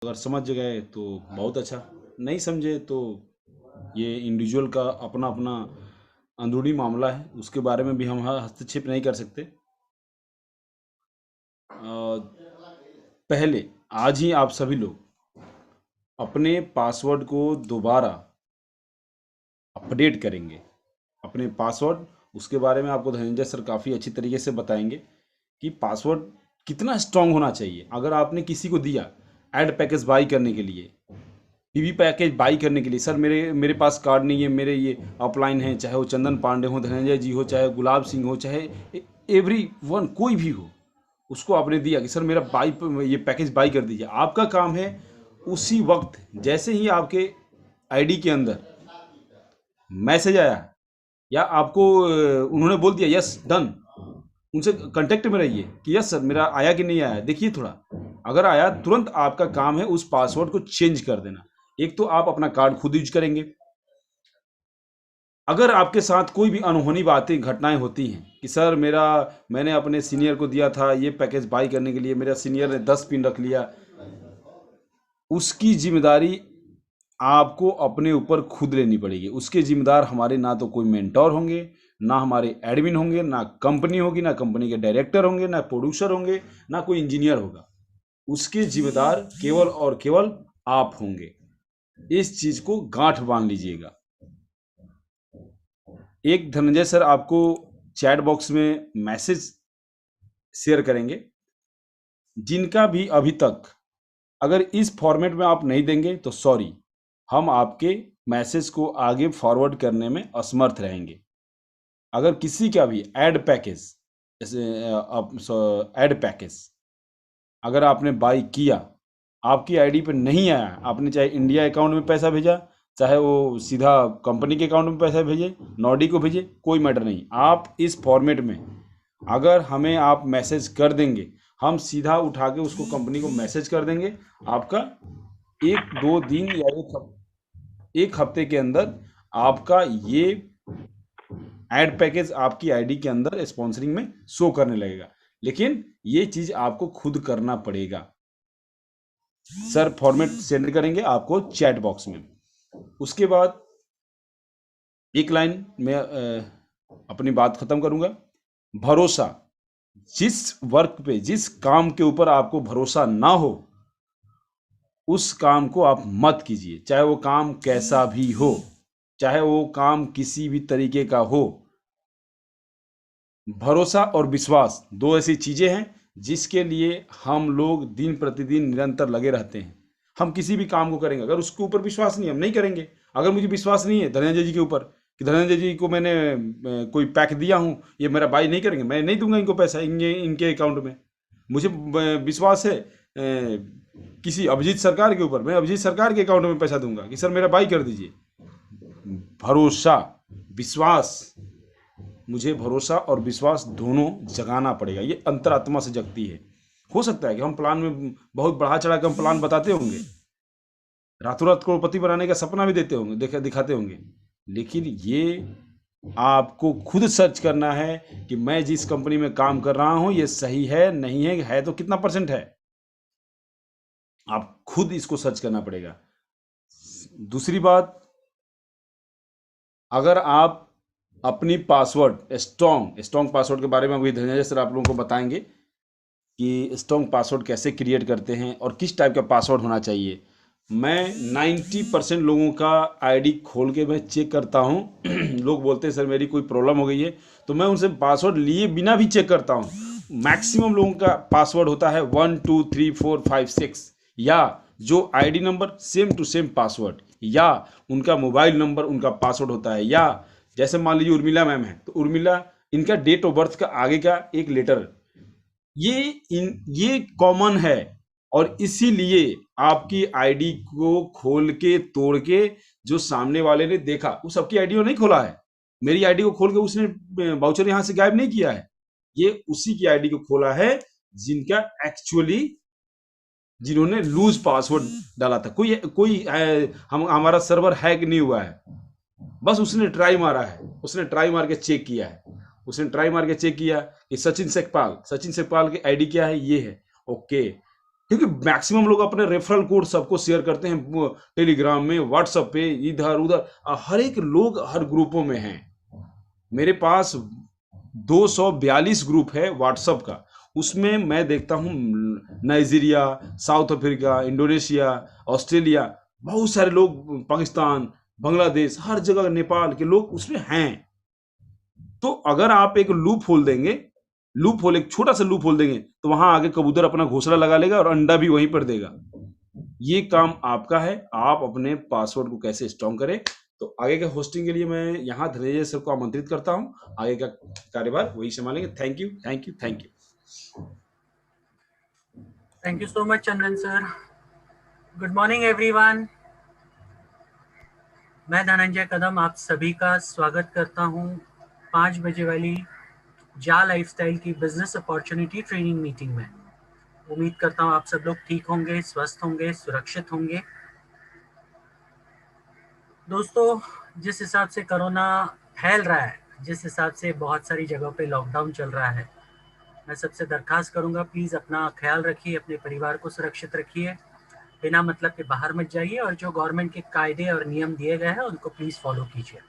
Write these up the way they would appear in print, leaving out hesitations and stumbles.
अगर समझ गए तो बहुत अच्छा, नहीं समझे तो ये इंडिविजुअल का अपना अपना अंदरूनी मामला है, उसके बारे में भी हम हस्तक्षेप नहीं कर सकते। पहले आज ही आप सभी लोग अपने पासवर्ड को दोबारा अपडेट करेंगे। अपने पासवर्ड, उसके बारे में आपको धनंजय सर काफ़ी अच्छी तरीके से बताएंगे कि पासवर्ड कितना स्ट्रांग होना चाहिए। अगर आपने किसी को दिया ऐड पैकेज बाई करने के लिए, पीवी पैकेज बाई करने के लिए, सर मेरे मेरे पास कार्ड नहीं है, मेरे ये अपलाइन है, चाहे वो चंदन पांडे हो, धनंजय जी हो, चाहे गुलाब सिंह हो, चाहे एवरी वन कोई भी हो, उसको आपने दिया कि सर मेरा बाई ये पैकेज बाई कर दीजिए। आपका काम है उसी वक्त जैसे ही आपके आईडी के अंदर मैसेज आया या आपको उन्होंने बोल दिया यस डन, उनसे कांटेक्ट में रहिए कि यस सर मेरा आया कि नहीं आया, देखिए थोड़ा। अगर आया तुरंत आपका काम है उस पासवर्ड को चेंज कर देना। एक तो आप अपना कार्ड खुद यूज करेंगे। अगर आपके साथ कोई भी अनहोनी बातें घटनाएं होती हैं कि सर मैंने अपने सीनियर को दिया था ये पैकेज बाई करने के लिए, मेरा सीनियर ने 10 पिन रख लिया, उसकी जिम्मेदारी आपको अपने ऊपर खुद लेनी पड़ेगी। उसके जिम्मेदार हमारे ना तो कोई मेंटोर होंगे, ना हमारे एडमिन होंगे, ना कंपनी होगी, ना कंपनी के डायरेक्टर होंगे, ना प्रोड्यूसर होंगे, ना कोई इंजीनियर होगा। उसके जिम्मेदार केवल और केवल आप होंगे। इस चीज को गांठ बांध लीजिएगा। एक धनंजय सर आपको चैट बॉक्स में मैसेज शेयर करेंगे, जिनका भी अभी तक अगर इस फॉर्मेट में आप नहीं देंगे तो सॉरी, हम आपके मैसेज को आगे फॉरवर्ड करने में असमर्थ रहेंगे। अगर किसी का भी ऐड पैकेज, जैसे ऐड पैकेज अगर आपने बाई किया, आपकी आईडी पे नहीं आया, आपने चाहे इंडिया अकाउंट में पैसा भेजा, चाहे वो सीधा कंपनी के अकाउंट में पैसा भेजे, नॉडी को भेजे, कोई मैटर नहीं। आप इस फॉर्मेट में अगर हमें आप मैसेज कर देंगे, हम सीधा उठा के उसको कंपनी को मैसेज कर देंगे। आपका 1-2 दिन या एक हफ्ते के अंदर आपका ये ऐड पैकेज आपकी आईडी के अंदर स्पॉन्सरिंग में शो करने लगेगा। लेकिन ये चीज आपको खुद करना पड़ेगा। सर फॉर्मेट सेंड करेंगे आपको चैट बॉक्स में। उसके बाद एक लाइन में अपनी बात खत्म करूंगा। भरोसा, जिस वर्क पे, जिस काम के ऊपर आपको भरोसा ना हो, उस काम को आप मत कीजिए, चाहे वो काम कैसा भी हो, चाहे वो काम किसी भी तरीके का हो। भरोसा और विश्वास दो ऐसी चीजें हैं जिसके लिए हम लोग दिन प्रतिदिन निरंतर लगे रहते हैं। हम किसी भी काम को करेंगे, अगर उसके ऊपर विश्वास नहीं, हम नहीं करेंगे। अगर मुझे विश्वास नहीं है धनंजय जी के ऊपर कि धनंजय जी को मैंने कोई पैक दिया हूं, ये मेरा बाई नहीं करेंगे, मैं नहीं दूंगा इनको पैसा इनके अकाउंट में। मुझे विश्वास है किसी अभिजीत सरकार के ऊपर, मैं अभिजीत सरकार के अकाउंट में पैसा दूंगा कि सर मेरा बाई कर दीजिए। भरोसा, विश्वास, मुझे भरोसा और विश्वास दोनों जगाना पड़ेगा। ये अंतरात्मा से जगती है। हो सकता है कि हम प्लान में बहुत बढ़ा चढ़ा के हम प्लान बताते होंगे, रातों रात करोड़पति बनाने का सपना भी देते होंगे, दिखाते होंगे, लेकिन ये आपको खुद सर्च करना है कि मैं जिस कंपनी में काम कर रहा हूं ये सही है नहीं है तो कितना परसेंट है। आप खुद इसको सर्च करना पड़ेगा। दूसरी बात, अगर आप अपनी पासवर्ड स्ट्रॉन्ग पासवर्ड के बारे में अभी धनंजय सर आप लोगों को बताएंगे कि स्ट्रॉन्ग पासवर्ड कैसे क्रिएट करते हैं और किस टाइप का पासवर्ड होना चाहिए। मैं 90% लोगों का आईडी खोल के मैं चेक करता हूं। लोग बोलते हैं सर मेरी कोई प्रॉब्लम हो गई है, तो मैं उनसे पासवर्ड लिए बिना भी चेक करता हूं। मैक्सिमम लोगों का पासवर्ड होता है 1 2 3 4 5 6, या जो ID number same to same password, या उनका मोबाइल नंबर उनका पासवर्ड होता है, या जैसे मान लीजिए उर्मिला मैम है तो उर्मिला इनका डेट ऑफ बर्थ का आगे का एक लेटर, ये कॉमन है। और इसीलिए आपकी आईडी को खोल के तोड़ के जो सामने वाले ने देखा, वो सबकी आईडी को नहीं खोला है। मेरी आईडी को खोल के उसने वाउचर यहां से गायब नहीं किया है, ये उसी की आईडी को खोला है जिनका एक्चुअली, जिन्होंने लूज पासवर्ड डाला था। कोई कोई हमारा सर्वर हैक नहीं हुआ है, बस उसने ट्राई मारा है, उसने ट्राई मार के चेक किया है। कि सचिन सेकपाल की आईडी क्या है, ये है, ओके। क्योंकि मैक्सिमम लोग अपने रेफरल कोड सबको शेयर करते हैं टेलीग्राम में, व्हाट्सएप पे, इधर उधर, हर एक लोग हर ग्रुपों में हैं। मेरे पास 242 ग्रुप है व्हाट्सएप का। उसमें मैं देखता हूँ Nigeria, south Africa, Indonesia, Australia, बहुत सारे लोग, पाकिस्तान, बांग्लादेश, हर जगह, नेपाल के लोग उसमें हैं। तो अगर आप एक लूप होल देंगे, लूप होल, एक छोटा सा लूप होल देंगे, तो वहां आगे कबूतर अपना घोंसला लगा लेगा और अंडा भी वहीं पर देगा। ये काम आपका है, आप अपने पासवर्ड को कैसे स्ट्रॉन्ग करें। तो आगे के होस्टिंग के लिए मैं यहाँ धनंजय सर को आमंत्रित करता हूँ, आगे का कार्यभार वही संभालेंगे। Thank you, thank you, thank you. Thank you so much Chandan sir. Good morning everyone. मैं धनंजय कदम आप सभी का स्वागत करता हूं 5 बजे वाली जा लाइफस्टाइल की बिजनेस अपॉर्चुनिटी ट्रेनिंग मीटिंग में। उम्मीद करता हूं आप सब लोग ठीक होंगे, स्वस्थ होंगे, सुरक्षित होंगे। दोस्तों, जिस हिसाब से कोरोना फैल रहा है, जिस हिसाब से बहुत सारी जगहों पे लॉकडाउन चल रहा है, मैं सबसे दरखास्त करूंगा, प्लीज़ अपना ख्याल रखिए, अपने परिवार को सुरक्षित रखिए, बिना मतलब के बाहर मत जाइए और जो गवर्नमेंट के कायदे और नियम दिए गए हैं उनको प्लीज़ फॉलो कीजिए।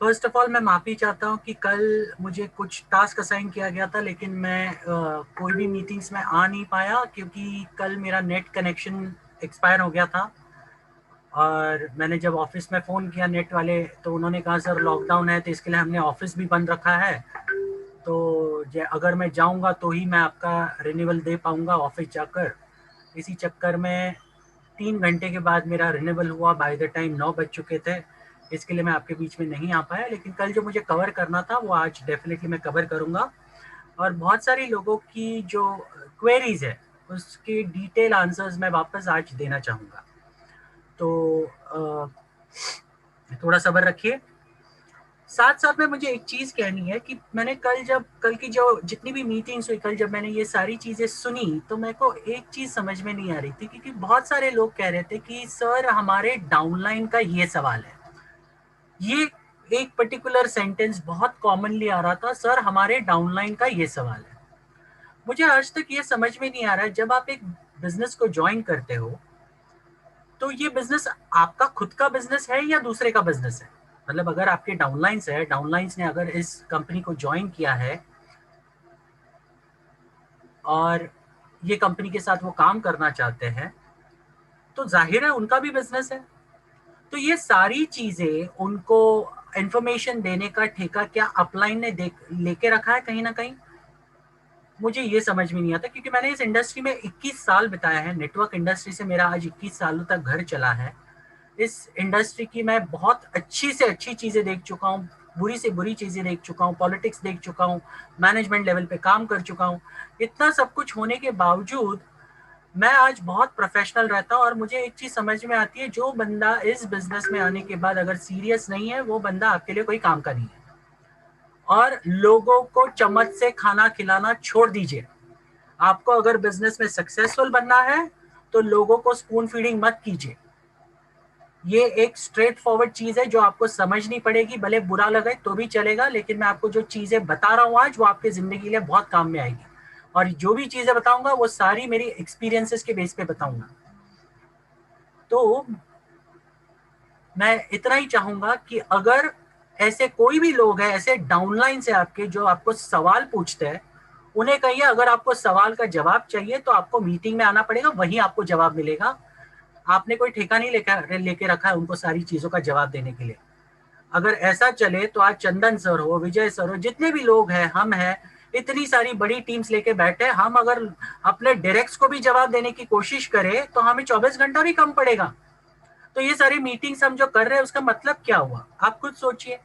फर्स्ट ऑफ ऑल मैं माफ़ी चाहता हूँ कि कल मुझे कुछ टास्क असाइन किया गया था, लेकिन मैं कोई भी मीटिंग्स में आ नहीं पाया क्योंकि कल मेरा नेट कनेक्शन एक्सपायर हो गया था। और मैंने जब ऑफिस में फ़ोन किया नेट वाले, तो उन्होंने कहा सर लॉकडाउन है तो इसके लिए हमने ऑफिस भी बंद रखा है, तो अगर मैं जाऊंगा तो ही मैं आपका रिन्यूअल दे पाऊंगा ऑफिस जाकर। इसी चक्कर में 3 घंटे के बाद मेरा रिन्यूअल हुआ, बाय द टाइम 9 बज चुके थे। इसके लिए मैं आपके बीच में नहीं आ पाया, लेकिन कल जो मुझे कवर करना था वो आज डेफिनेटली मैं कवर करूंगा। और बहुत सारी लोगों की जो क्वेरीज है उसके डिटेल आंसर्स मैं वापस आज देना चाहूँगा, तो थोड़ा सब्र रखिए। साथ साथ में मुझे एक चीज़ कहनी है कि मैंने कल की जो जितनी भी मीटिंग्स हुई, कल जब मैंने ये सारी चीज़ें सुनी तो मेरे को एक चीज़ समझ में नहीं आ रही थी, क्योंकि बहुत सारे लोग कह रहे थे कि सर हमारे डाउनलाइन का ये सवाल है। ये एक पर्टिकुलर सेंटेंस बहुत कॉमनली आ रहा था, सर हमारे डाउनलाइन का ये सवाल है। मुझे आज तक ये समझ में नहीं आ रहा है, जब आप एक बिजनेस को ज्वाइन करते हो तो ये बिजनेस आपका खुद का बिजनेस है या दूसरे का बिजनेस है। मतलब अगर आपके डाउनलाइंस है, डाउनलाइंस ने अगर इस कंपनी को ज्वाइन किया है और ये कंपनी के साथ वो काम करना चाहते हैं, तो जाहिर है उनका भी बिजनेस है। तो ये सारी चीजें उनको इंफॉर्मेशन देने का ठेका क्या अपलाइन ने लेके रखा है कहीं ना कहीं। मुझे ये समझ में नहीं आता, क्योंकि मैंने इस इंडस्ट्री में 21 साल बिताया है, नेटवर्क इंडस्ट्री से मेरा आज 21 सालों तक घर चला है। इस इंडस्ट्री की मैं बहुत अच्छी से अच्छी चीज़ें देख चुका हूँ, बुरी से बुरी चीज़ें देख चुका हूँ, पॉलिटिक्स देख चुका हूँ, मैनेजमेंट लेवल पे काम कर चुका हूँ। इतना सब कुछ होने के बावजूद मैं आज बहुत प्रोफेशनल रहता हूँ। और मुझे एक चीज़ समझ में आती है, जो बंदा इस बिजनेस में आने के बाद अगर सीरियस नहीं है, वो बंदा आपके लिए कोई काम का नहीं है। और लोगों को चम्मच से खाना खिलाना छोड़ दीजिए। आपको अगर बिजनेस में सक्सेसफुल बनना है तो लोगों को स्पून फीडिंग मत कीजिए। ये एक स्ट्रेट फॉरवर्ड चीज है जो आपको समझनी पड़ेगी, भले बुरा लगे तो भी चलेगा, लेकिन मैं आपको जो चीजें बता रहा हूँ आज वो आपकी जिंदगी के लिए बहुत काम में आएगी। और जो भी चीजें बताऊंगा वो सारी मेरी एक्सपीरियंसेस के बेस पे बताऊंगा। तो मैं इतना ही चाहूंगा कि अगर ऐसे कोई भी लोग हैं, ऐसे डाउनलाइन से आपके, जो आपको सवाल पूछते हैं, उन्हें कहिए अगर आपको सवाल का जवाब चाहिए तो आपको मीटिंग में आना पड़ेगा, वहीं आपको जवाब मिलेगा। आपने कोई ठेका नहीं लेके रखा है उनको सारी चीजों का जवाब देने के लिए। अगर ऐसा चले तो आज चंदन सर हो, विजय सर हो, जितने भी लोग हैं, हम हैं, इतनी सारी बड़ी टीम्स लेके बैठे, हम अगर अपने डायरेक्ट्स को भी जवाब देने की कोशिश करें तो हमें 24 घंटा भी कम पड़ेगा। तो ये सारी मीटिंग्स हम जो कर रहे हैं उसका मतलब क्या हुआ, आप खुद सोचिए।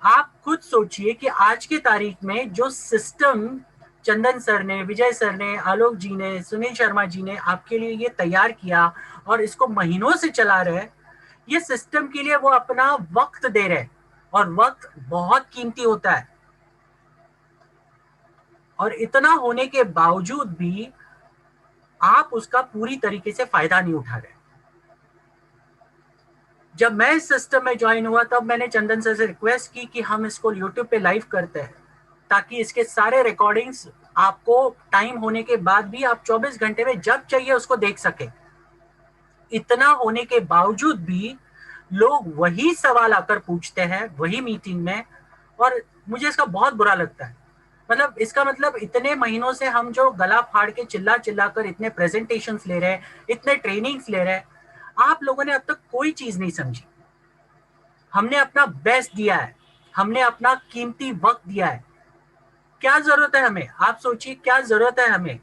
आप खुद सोचिए कि आज की तारीख में जो सिस्टम चंदन सर ने, विजय सर ने, आलोक जी ने, सुनील शर्मा जी ने आपके लिए ये तैयार किया और इसको महीनों से चला रहे, ये सिस्टम के लिए वो अपना वक्त दे रहे, और वक्त बहुत कीमती होता है। और इतना होने के बावजूद भी आप उसका पूरी तरीके से फायदा नहीं उठा रहे। जब मैं इस सिस्टम में ज्वाइन हुआ तब मैंने चंदन सर से रिक्वेस्ट की कि हम इसको यूट्यूब पे लाइव करते हैं। ताकि इसके सारे रिकॉर्डिंग्स आपको टाइम होने के बाद भी आप 24 घंटे में जब चाहिए उसको देख सके। इतना होने के बावजूद भी लोग वही सवाल आकर पूछते हैं वही मीटिंग में, और मुझे इसका बहुत बुरा लगता है। मतलब इसका मतलब इतने महीनों से हम जो गला फाड़ के चिल्ला चिल्ला कर इतने प्रेजेंटेशंस ले रहे हैं, इतने ट्रेनिंग्स ले रहे हैं, आप लोगों ने अब तक कोई चीज नहीं समझी। हमने अपना बेस्ट दिया है, हमने अपना कीमती वक्त दिया है। क्या जरूरत है हमें, आप सोचिए क्या जरूरत है हमें।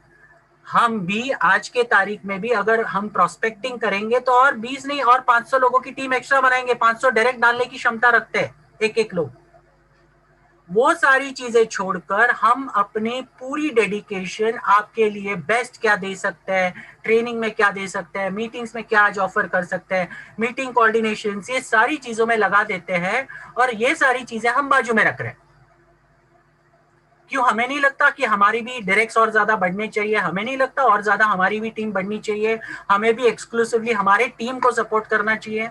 हम भी आज के तारीख में भी अगर हम प्रोस्पेक्टिंग करेंगे तो और 20 नहीं और 500 लोगों की टीम एक्स्ट्रा बनाएंगे। 500 डायरेक्ट डालने की क्षमता रखते हैं एक एक लोग। वो सारी चीजें छोड़कर हम अपनी पूरी डेडिकेशन आपके लिए बेस्ट क्या दे सकते हैं, ट्रेनिंग में क्या दे सकते हैं, मीटिंग्स में क्या आज ऑफर कर सकते हैं, मीटिंग कोऑर्डिनेशन, ये सारी चीजों में लगा देते हैं, और ये सारी चीजें हम बाजू में रख रहे हैं। क्यों हमें नहीं लगता कि हमारी भी डायरेक्ट्स और ज्यादा बढ़ने चाहिए, हमें नहीं लगता और ज्यादा हमारी भी टीम बढ़नी चाहिए, हमें भी एक्सक्लूसिवली हमारे टीम को सपोर्ट करना चाहिए।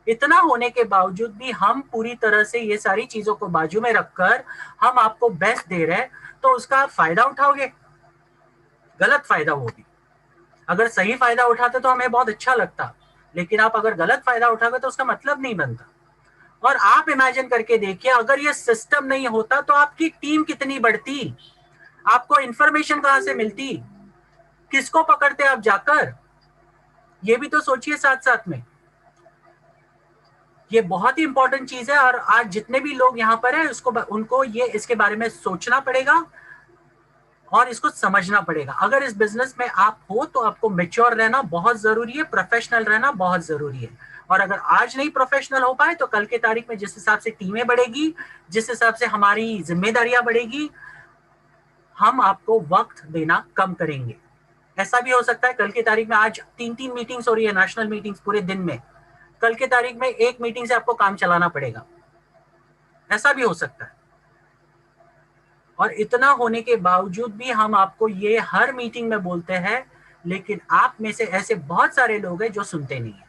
इतना होने के बावजूद भी हम पूरी तरह से ये सारी चीजों को बाजू में रखकर हम आपको बेस्ट दे रहे हैं, तो उसका आप फायदा उठाओगे? गलत फायदा वो भी। अगर सही फायदा उठाते तो हमें बहुत अच्छा लगता, लेकिन आप अगर गलत फायदा उठाओगे तो उसका मतलब नहीं बनता। और आप इमेजिन करके देखिए, अगर ये सिस्टम नहीं होता तो आपकी टीम कितनी बढ़ती, आपको इंफॉर्मेशन कहां से मिलती, किसको पकड़ते आप जाकर, ये भी तो सोचिए साथ साथ में। ये बहुत ही इंपॉर्टेंट चीज है, और आज जितने भी लोग यहाँ पर हैं उनको ये इसके बारे में सोचना पड़ेगा और इसको समझना पड़ेगा। अगर इस बिजनेस में आप हो तो आपको मेच्योर रहना बहुत जरूरी है, प्रोफेशनल रहना बहुत जरूरी है। और अगर आज नहीं प्रोफेशनल हो पाए तो कल के तारीख में जिस हिसाब से टीमें बढ़ेगी, जिस हिसाब से हमारी जिम्मेदारियां बढ़ेगी, हम आपको वक्त देना कम करेंगे। ऐसा भी हो सकता है कल की तारीख में आज 3-3 मीटिंग्स हो रही है, नेशनल मीटिंग्स पूरे दिन में, कल की तारीख में एक मीटिंग से आपको काम चलाना पड़ेगा, ऐसा भी हो सकता है। और इतना होने के बावजूद भी हम आपको ये हर मीटिंग में बोलते हैं, लेकिन आप में से ऐसे बहुत सारे लोग हैं जो सुनते नहीं है।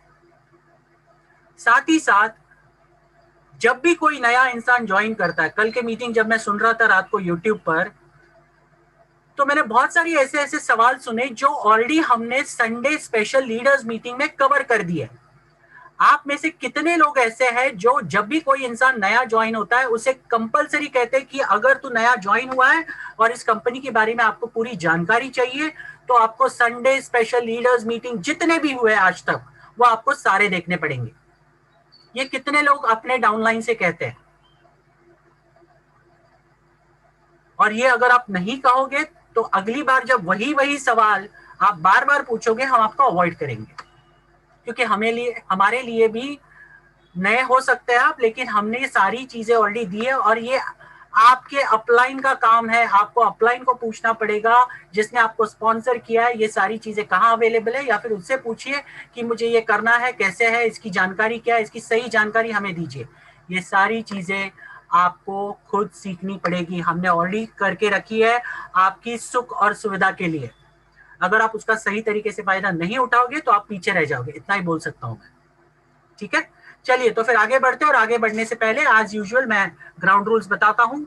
साथ ही साथ जब भी कोई नया इंसान ज्वाइन करता है, कल के मीटिंग जब मैं सुन रहा था रात को यूट्यूब पर, तो मैंने बहुत सारी ऐसे ऐसे सवाल सुने जो ऑलरेडी हमने संडे स्पेशल लीडर्स मीटिंग में कवर कर दिए। आप में से कितने लोग ऐसे हैं जो जब भी कोई इंसान नया ज्वाइन होता है उसे कंपलसरी कहते हैं कि अगर तू नया ज्वाइन हुआ है और इस कंपनी के बारे में आपको पूरी जानकारी चाहिए तो आपको संडे स्पेशल लीडर्स मीटिंग जितने भी हुए आज तक वो आपको सारे देखने पड़ेंगे। ये कितने लोग अपने डाउनलाइन से कहते हैं? और ये अगर आप नहीं कहोगे तो अगली बार जब वही वही सवाल आप बार बार पूछोगे, हम आपको अवॉइड करेंगे, क्योंकि हमारे लिए भी नए हो सकते हैं आप, लेकिन हमने ये सारी चीजें ऑलरेडी दी है। और ये आपके अपलाइन का काम है, आपको अपलाइन को पूछना पड़ेगा जिसने आपको स्पॉन्सर किया है, ये सारी चीजें कहाँ अवेलेबल है, या फिर उससे पूछिए कि मुझे ये करना है, कैसे है, इसकी जानकारी क्या है, इसकी सही जानकारी हमें दीजिए। ये सारी चीजें आपको खुद सीखनी पड़ेगी, हमने ऑलरेडी करके रखी है आपकी सुख और सुविधा के लिए। अगर आप उसका सही तरीके से फायदा नहीं उठाओगे तो आप पीछे रह जाओगे, इतना ही बोल सकता हूं मैं। ठीक है, चलिए तो फिर आगे बढ़ते हैं। और आगे बढ़ने से पहले आज यूजुअल मैं ग्राउंड रूल्स बताता हूं।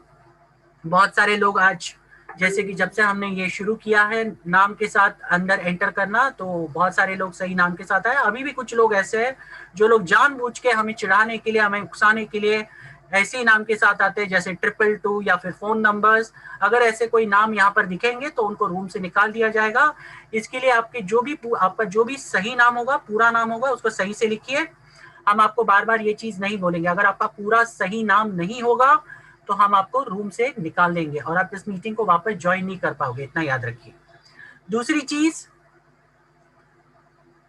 बहुत सारे लोग आज, जैसे कि जब से हमने ये शुरू किया है नाम के साथ अंदर एंटर करना, तो बहुत सारे लोग सही नाम के साथ आए। अभी भी कुछ लोग ऐसे हैं जो लोग जानबूझ के हमें चिढ़ाने के लिए, हमें उकसाने के लिए ऐसे ही नाम के साथ आते हैं, जैसे 222 या फिर फोन नंबर्स। अगर ऐसे कोई नाम यहाँ पर दिखेंगे तो उनको रूम से निकाल दिया जाएगा। इसके लिए आपका जो भी सही नाम होगा, पूरा नाम होगा, उसको सही से लिखिए। हम आपको बार बार ये चीज नहीं बोलेंगे, अगर आपका पूरा सही नाम नहीं होगा तो हम आपको रूम से निकाल देंगे और आप इस मीटिंग को वापस ज्वाइन नहीं कर पाओगे, इतना याद रखिए। दूसरी चीज,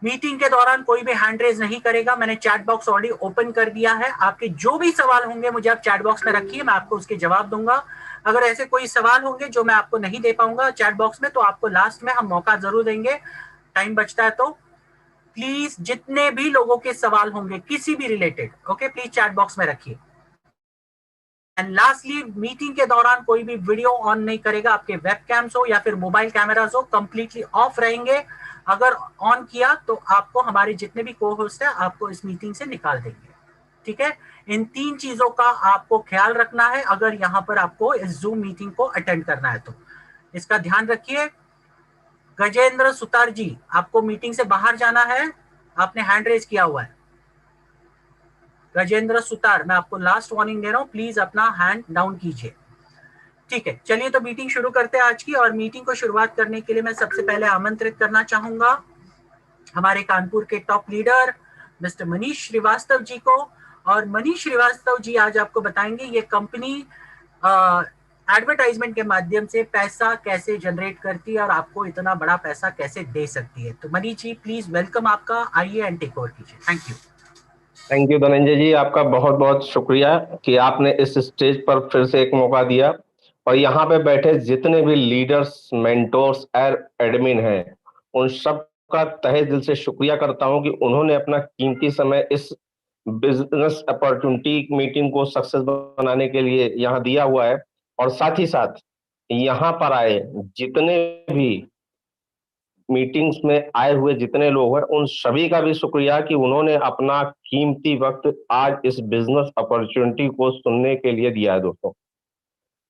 मीटिंग के दौरान कोई भी हैंड रेज नहीं करेगा। मैंने चैट बॉक्स ऑलरेडी ओपन कर दिया है, आपके जो भी सवाल होंगे मुझे आप चैट बॉक्स में रखिए, मैं आपको उसके जवाब दूंगा। अगर ऐसे कोई सवाल होंगे जो मैं आपको नहीं दे पाऊंगा चैट बॉक्स में, तो आपको लास्ट में हम मौका जरूर देंगे, टाइम बचता है तो। प्लीज जितने भी लोगों के सवाल होंगे किसी भी related, okay, please chat box में रखिए। एंड लास्टली, मीटिंग के दौरान कोई भी वीडियो ऑन नहीं करेगा, आपके वेब कैम्स हो या फिर मोबाइल कैमरास हो कंप्लीटली ऑफ रहेंगे। अगर ऑन किया तो आपको, हमारे जितने भी को होस्ट है, आपको इस मीटिंग से निकाल देंगे। ठीक है, इन 3 चीजों का आपको ख्याल रखना है अगर यहां पर आपको इस जूम मीटिंग को अटेंड करना है तो इसका ध्यान रखिए। गजेंद्र सुतार जी, आपको मीटिंग से बाहर जाना है, आपने हैंड रेज किया हुआ है। गजेंद्र सुतार, मैं आपको लास्ट वार्निंग दे रहा हूं, प्लीज अपना हैंड डाउन कीजिए। ठीक है, चलिए तो मीटिंग शुरू करते हैं आज की। और मीटिंग को शुरुआत करने के लिए मैं सबसे पहले आमंत्रित करना चाहूंगा हमारे कानपुर के top leader mister Manish Shrivastava ji को। और मनीष श्रीवास्तव जी आज आपको बताएंगे ये कंपनी एडवर्टाइजमेंट के माध्यम से पैसा कैसे जनरेट करती है और आपको इतना बड़ा पैसा कैसे दे सकती है। तो मनीष जी प्लीज वेलकम आपका, आइए एंड टेक ओवर कीजिए। Thank you. Thank you Dhananjay ji, आपका बहुत बहुत शुक्रिया कि आपने इस स्टेज पर फिर से एक मौका दिया। और यहाँ पे बैठे जितने भी लीडर्स, मेंटोर्स और एडमिन हैं, उन सब का तहे दिल से शुक्रिया करता हूँ कि उन्होंने अपना कीमती समय इस बिजनेस अपॉर्चुनिटी मीटिंग को सक्सेस बनाने के लिए यहाँ दिया हुआ है। और साथ ही साथ यहाँ पर आए जितने भी मीटिंग्स में आए हुए जितने लोग हैं, उन सभी का भी शुक्रिया कि उन्होंने अपना कीमती वक्त आज इस बिजनेस अपॉर्चुनिटी को सुनने के लिए दिया है।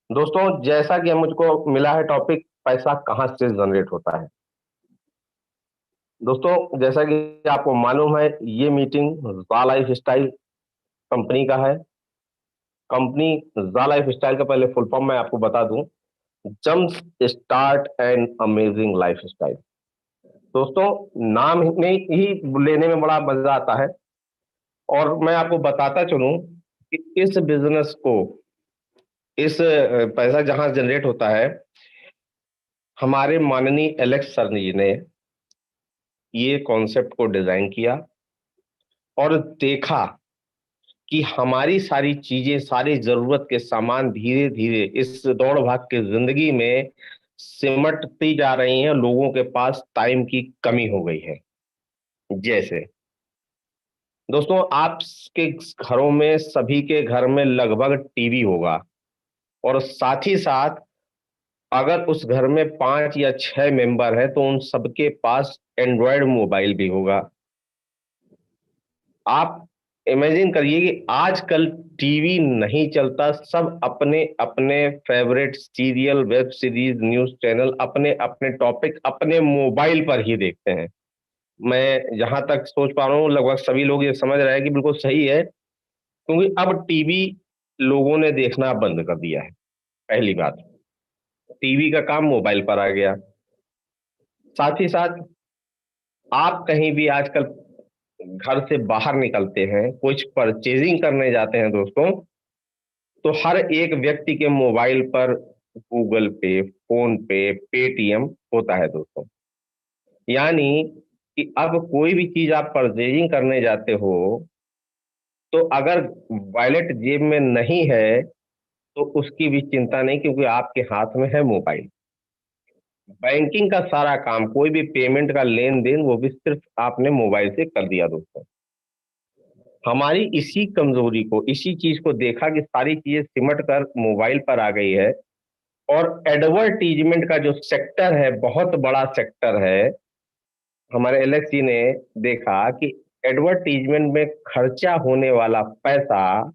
दोस्तों जैसा कि मुझको मिला है टॉपिक, पैसा कहाँ से जनरेट होता है। दोस्तों जैसा कि आपको मालूम है, ये मीटिंग ज़ा लाइफ स्टाइल कंपनी का है। कंपनी ज़ा लाइफ स्टाइल का पहले फुल फॉर्म मैं आपको बता दूं, jump start and amazing life style. दोस्तों नाम में ही लेने में बड़ा मजा आता है। और मैं आपको बताता चलूं कि इस बिजनेस को, इस पैसा जहां जनरेट होता है, हमारे माननीय एलेक्स सर जी ने ये कॉन्सेप्ट को डिजाइन किया और देखा कि हमारी सारी चीजें, सारी जरूरत के सामान धीरे धीरे इस दौड़ भाग की जिंदगी में सिमटती जा रही हैं। लोगों के पास टाइम की कमी हो गई है। जैसे दोस्तों आपके घरों में, सभी के घर में लगभग टीवी होगा, और साथ ही साथ अगर उस घर में 5 या 6 मेंबर हैं तो उन सबके पास एंड्रॉयड मोबाइल भी होगा। आप इमेजिन करिए कि आजकल टीवी नहीं चलता, सब अपने अपने favourite serial, web series, news channel, अपने अपने टॉपिक अपने मोबाइल पर ही देखते हैं। मैं जहां तक सोच पा रहा हूँ, लगभग सभी लोग ये समझ रहे हैं कि बिल्कुल सही है, क्योंकि अब टीवी लोगों ने देखना बंद कर दिया है। पहली बात, टीवी का काम मोबाइल पर आ गया। साथ ही साथ आप कहीं भी आजकल घर से बाहर निकलते हैं, कुछ परचेजिंग करने जाते हैं दोस्तों, तो हर एक व्यक्ति के मोबाइल पर गूगल पे, फोन पे, पेटीएम होता है दोस्तों। यानी कि अब कोई भी चीज आप परचेजिंग करने जाते हो, तो अगर वॉलेट जेब में नहीं है तो उसकी भी चिंता नहीं, क्योंकि आपके हाथ में है मोबाइल। बैंकिंग का सारा काम, कोई भी पेमेंट का लेन देन, वो भी सिर्फ आपने मोबाइल से कर दिया दोस्तों। हमारी इसी कमजोरी को, इसी चीज को देखा कि सारी चीजें सिमट कर मोबाइल पर आ गई है। और एडवर्टीजमेंट का जो सेक्टर है, बहुत बड़ा सेक्टर है। हमारे एलेक्स जी ने देखा कि एडवर्टीजमेंट में खर्चा होने वाला पैसा,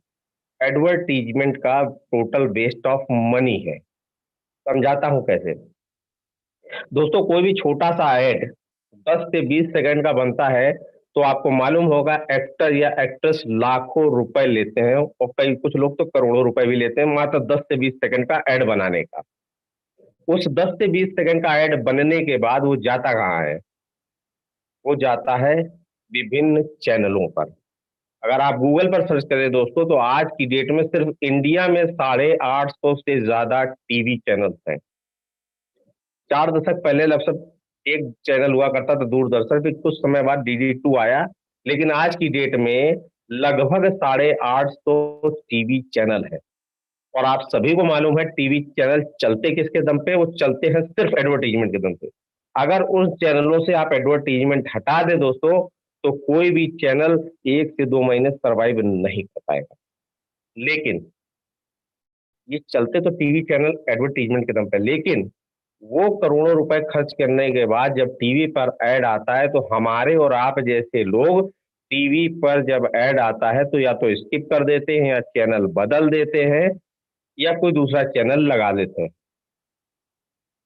एडवर्टीजमेंट का टोटल वेस्ट ऑफ मनी है। समझाता हूं कैसे। दोस्तों कोई भी छोटा सा ऐड 10 से 20 सेकंड का बनता है, तो आपको मालूम होगा एक्टर या एक्ट्रेस लाखों रुपए लेते हैं, और कई कुछ लोग तो करोड़ों रुपए भी लेते हैं मात्र 10 से 20 सेकंड का ऐड बनाने का। उस 10 से 20 सेकंड का ऐड बनने के बाद वो जाता कहाँ है? वो जाता है विभिन्न चैनलों पर। अगर आप गूगल पर सर्च करें दोस्तों, तो आज की डेट में सिर्फ इंडिया में 850 से ज्यादा टीवी चैनल्स हैं। 4 दशक पहले लगभग एक चैनल हुआ करता था दूरदर्शन, फिर कुछ समय बाद DD2 आया, लेकिन आज की डेट में लगभग 850 टीवी चैनल है। और आप सभी को मालूम है टीवी चैनल चलते किसके दम पे? वो चलते हैं सिर्फ एडवर्टीजमेंट के दम पे। अगर उन चैनलों से आप एडवर्टीजमेंट हटा दे दोस्तों, तो कोई भी चैनल 1 से 2 महीने सरवाइव नहीं कर पाएगा। लेकिन ये चलते तो टीवी चैनल एडवर्टीजमेंट के दम पे, लेकिन वो करोड़ों रुपए खर्च करने के बाद जब टीवी पर ऐड आता है, तो हमारे और आप जैसे लोग टीवी पर जब ऐड आता है तो या तो स्किप कर देते हैं, या चैनल बदल देते हैं, या कोई दूसरा चैनल लगा देते हैं।